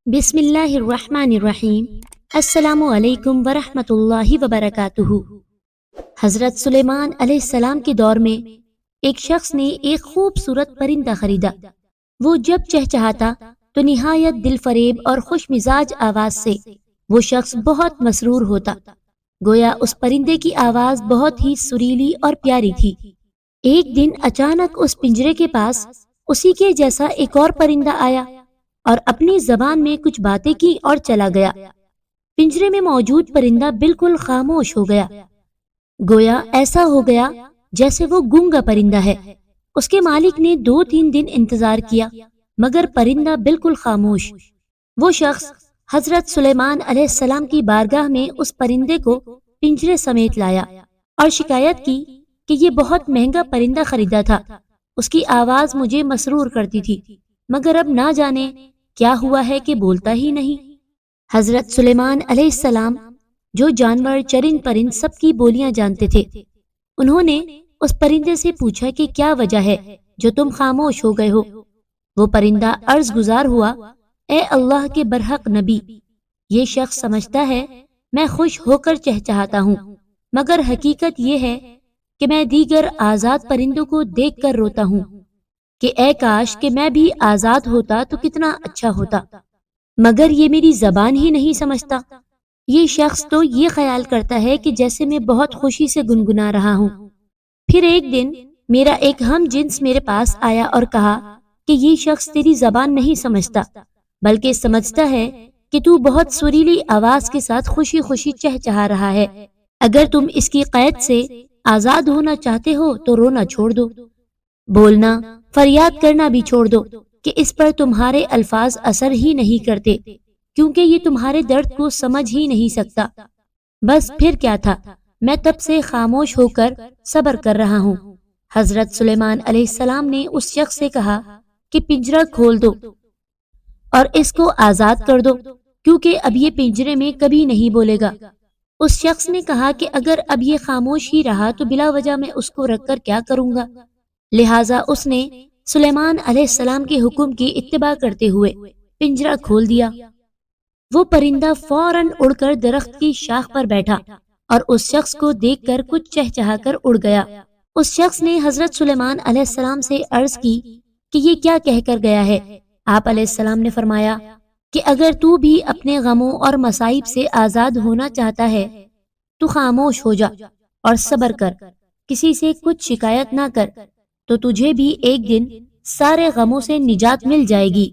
بسم اللہ الرحمن الرحیم۔ السلام علیکم ورحمۃ اللہ وبرکاتہ۔ حضرت سلیمان علیہ السلام کے دور میں ایک شخص نے ایک خوبصورت پرندہ خریدا۔ وہ جب چہچہاتا تو نہایت دل فریب اور خوش مزاج آواز سے وہ شخص بہت مسرور ہوتا، گویا اس پرندے کی آواز بہت ہی سریلی اور پیاری تھی۔ ایک دن اچانک اس پنجرے کے پاس اسی کے جیسا ایک اور پرندہ آیا اور اپنی زبان میں کچھ باتیں کی اور چلا گیا۔ پنجرے میں موجود پرندہ بالکل خاموش ہو گیا، گویا ایسا ہو گیا جیسے وہ گونگا پرندہ ہے۔ اس کے مالک نے 2-3 دن انتظار کیا مگر پرندہ بالکل خاموش۔ وہ شخص حضرت سلیمان علیہ السلام کی بارگاہ میں اس پرندے کو پنجرے سمیت لایا اور شکایت کی کہ یہ بہت مہنگا پرندہ خریدا تھا، اس کی آواز مجھے مسرور کرتی تھی مگر اب نہ جانے کیا ہوا ہے کہ بولتا ہی نہیں۔ حضرت سلیمان علیہ السلام جو جانور چرند پرند سب کی بولیاں جانتے تھے، انہوں نے اس پرندے سے پوچھا کہ کیا وجہ ہے جو تم خاموش ہو گئے ہو۔ وہ پرندہ عرض گزار ہوا، اے اللہ کے برحق نبی، یہ شخص سمجھتا ہے میں خوش ہو کر چہچہاتا ہوں، مگر حقیقت یہ ہے کہ میں دیگر آزاد پرندوں کو دیکھ کر روتا ہوں کہ اے کاش کہ میں بھی آزاد ہوتا تو کتنا اچھا ہوتا، مگر یہ میری زبان ہی نہیں سمجھتا۔ یہ شخص تو یہ خیال کرتا ہے کہ جیسے میں بہت خوشی سے گنگنا رہا ہوں۔ پھر ایک دن میرا ایک ہم جنس میرے پاس آیا اور کہا کہ یہ شخص تیری زبان نہیں سمجھتا بلکہ سمجھتا ہے کہ تو بہت سریلی آواز کے ساتھ خوشی خوشی چہچہا رہا ہے۔ اگر تم اس کی قید سے آزاد ہونا چاہتے ہو تو رونا چھوڑ دو، بولنا فریاد کرنا بھی چھوڑ دو کہ اس پر تمہارے الفاظ اثر ہی نہیں کرتے کیونکہ یہ تمہارے درد کو سمجھ ہی نہیں سکتا۔ بس پھر کیا تھا، میں تب سے خاموش ہو کر صبر کر رہا ہوں۔ حضرت سلیمان علیہ السلام نے اس شخص سے کہا کہ پنجرہ کھول دو اور اس کو آزاد کر دو کیونکہ اب یہ پنجرے میں کبھی نہیں بولے گا۔ اس شخص نے کہا کہ اگر اب یہ خاموش ہی رہا تو بلا وجہ میں اس کو رکھ کر کیا کروں گا، لہٰذا اس نے سلیمان علیہ السلام کے حکم کی اتباع کرتے ہوئے پنجرہ کھول دیا۔ وہ پرندہ فوراً اڑ کر درخت کی شاخ پر بیٹھا اور اس شخص کو دیکھ کر کچھ چہچہا کر اڑ گیا۔ اس شخص نے حضرت سلیمان علیہ السلام سے عرض کی کہ یہ کیا کہہ کر گیا ہے۔ آپ علیہ السلام نے فرمایا کہ اگر تو بھی اپنے غموں اور مصائب سے آزاد ہونا چاہتا ہے تو خاموش ہو جا اور صبر کر، کسی سے کچھ شکایت نہ کر، تو تجھے بھی ایک دن سارے غموں سے نجات مل جائے گی۔